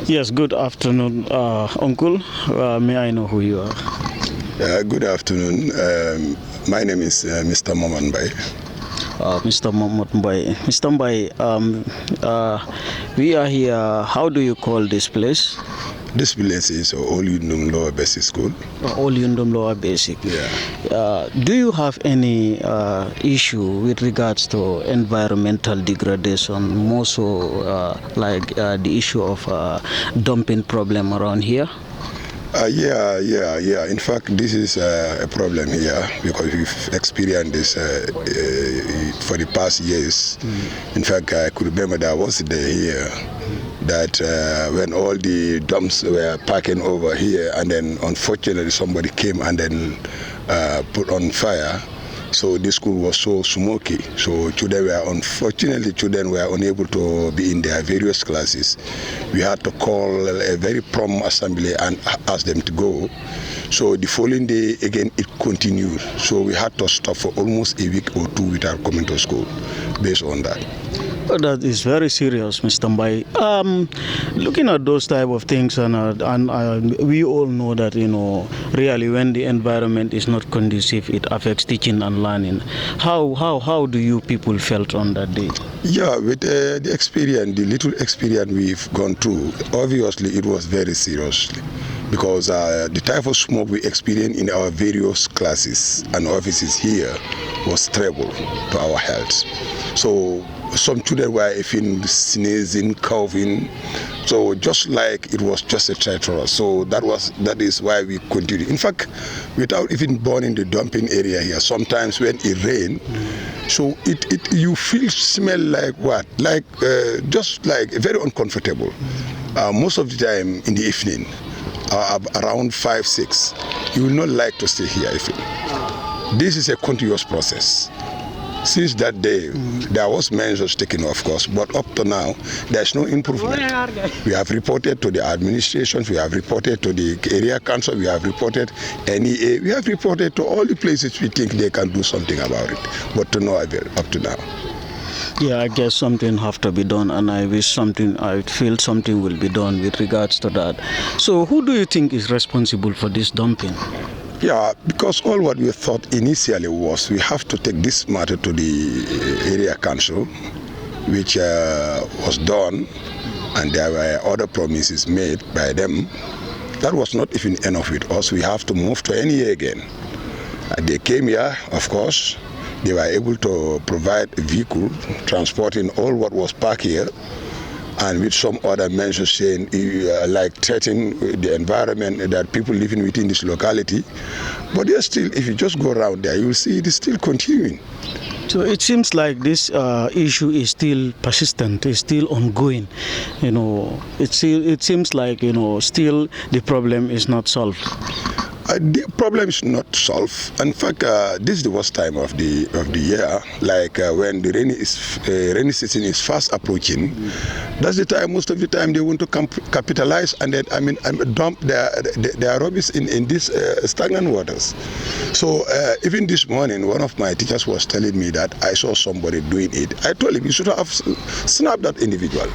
Yes, good afternoon, Uncle. May I know who you are? Good afternoon. My name is Mr. Mamat Mbye. Mr. Mamat Mbye. Mr. Mbye, we are here. How do you call this place? This place is Old Yundum Lower Basic School. Old Yundum Lower Basic. Yeah. Do you have any issue with regards to environmental degradation, more so like the issue of dumping problem around here? Yeah. In fact, this is a problem here because we've experienced this for the past years. In fact, I could remember that I was there here that when all the dumps were parking over here, and then unfortunately somebody came and then put on fire. So this school was so smoky. So children were unable to be in their various classes. We had to call a very prompt assembly and ask them to go. So the following day, again, it continued. So we had to stop for almost a week or two without coming to school based on that. That is very serious, Mr. Mbye. Looking at those type of things, and we all know that, really when the environment is not conducive, it affects teaching and learning. How do you people felt on that day? Yeah, with the experience, the little experience we've gone through, obviously it was very serious because the type of smoke we experienced in our various classes and offices here was terrible to our health. So some children were even sneezing, coughing, so just like it was just a threat for us. So that is why we continued. In fact, without even burning the dumping area here, sometimes when it rains, so you feel smell like what? Like just like very uncomfortable. Most of the time in the evening, around 5, 6, you will not like to stay here even. This is a continuous process. Since that day, there was measures taken, of course, but up to now, there's no improvement. We have reported to the administrations, we have reported to the area council, we have reported NEA, we have reported to all the places we think they can do something about it, but to no avail up to now. Yeah, I guess something have to be done, and I feel something will be done with regards to that. So who do you think is responsible for this dumping? Yeah, because all what we thought initially was we have to take this matter to the area council, which was done, and there were other promises made by them. That was not even enough with us. We have to move to NEA again. And they came here, of course. They were able to provide a vehicle transporting all what was parked here, and with some other measures saying like threatening the environment that people living within this locality. But they're still, if you just go around there, you will see it is still continuing. So it seems like this issue is still persistent, is still ongoing. It seems like still the problem is not solved. The problem is not solved. In fact, this is the worst time of the year. Like when the rainy season is fast approaching, that's the time. Most of the time, they want to capitalize and then dump their rubbish in these stagnant waters. So even this morning, one of my teachers was telling me that I saw somebody doing it. I told him you should have snapped that individual.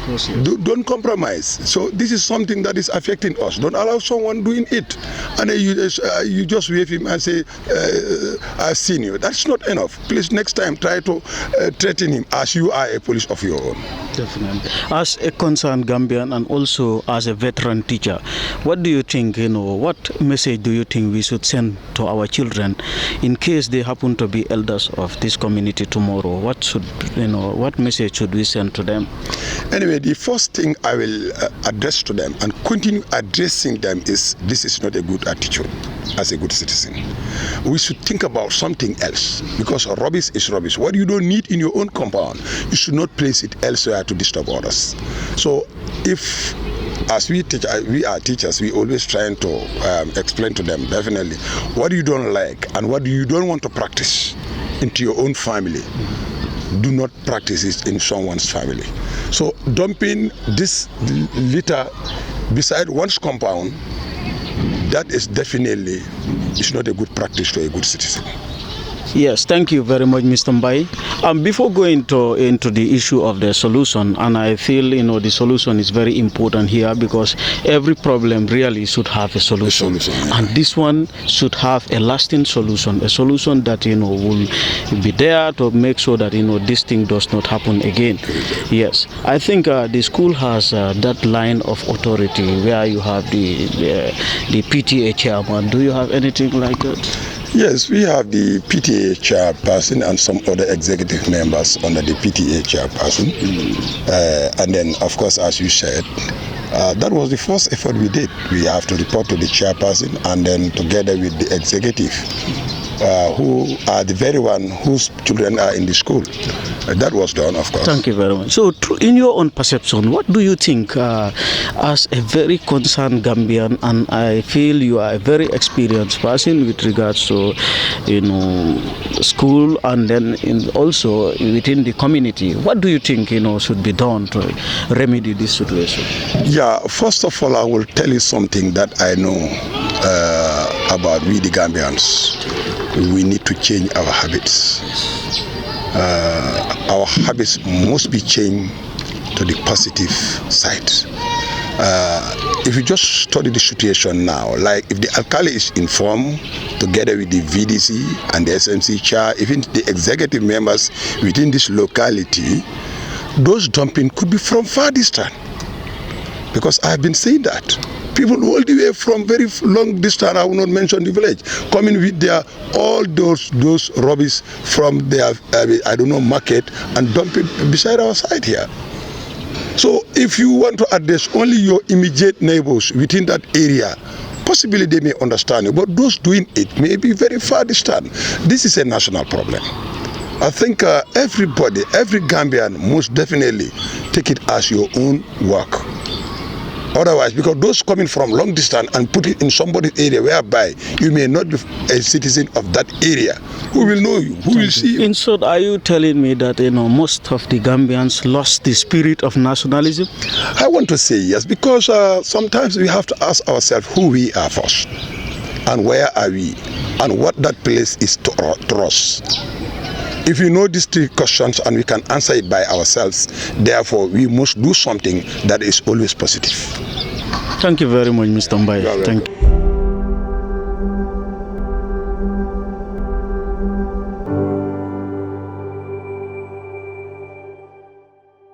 Yes. Don't compromise. So this is something that is affecting us. Don't allow someone doing it, and then you just wave him and say, "I've seen you." That's not enough. Please, next time, try to threaten him as you are a police of your own. Definitely. As a concerned Gambian and also as a veteran teacher, what do you think? What message do you think we should send to our children in case they happen to be elders of this community tomorrow? What message should we send to them? Anyway, the first thing I will address to them and continue addressing them is this is not a good attitude as a good citizen. We should think about something else because rubbish is rubbish. What you don't need in your own compound, you should not place it elsewhere to disturb others. So if as we are teachers, we always trying to explain to them definitely what you don't like and what you don't want to practice into your own family. Do not practice it in someone's family. So dumping this litter beside one's compound, that is definitely not a good practice to a good citizen. Yes, thank you very much, Mr. Mbye. Before going into the issue of the solution, and I feel the solution is very important here because every problem really should have a solution, yeah. And this one should have a lasting solution, a solution that will be there to make sure that this thing does not happen again. Yes, I think the school has that line of authority where you have the PTA chairman. Do you have anything like that? Yes, we have the PTA chairperson and some other executive members under the PTA chairperson. And then, of course, as you said, that was the first effort we did. We have to report to the chairperson and then together with the executive, who are the very one whose children are in the school. That was done, of course. Thank you very much. So, in your own perception, what do you think as a very concerned Gambian, and I feel you are a very experienced person with regards to, school and then also within the community, what do you think, should be done to remedy this situation? Yeah, first of all, I will tell you something that I know about we the Gambians. We need to change our habits. Our habits must be changed to the positive side. If you just study the situation now, like if the alkali is informed together with the VDC and the SMC chair, even the executive members within this locality, those dumping could be from far distance. Because I've been saying that. People all the way from very long distance, I will not mention the village, coming with their all those rubbish from their market and dump it beside our side here. So if you want to address only your immediate neighbors within that area, possibly they may understand you, but those doing it may be very far distant. This is a national problem. I think everybody, every Gambian must definitely take it as your own work. Otherwise, because those coming from long distance and put it in somebody's area whereby you may not be a citizen of that area, who will know you, who will see you? In short, are you telling me that most of the Gambians lost the spirit of nationalism? I want to say yes, because sometimes we have to ask ourselves who we are first, and where are we, and what that place is to us. If we know these three questions and we can answer it by ourselves, therefore we must do something that is always positive. Thank you very much, Mr. Mbye. Thank you.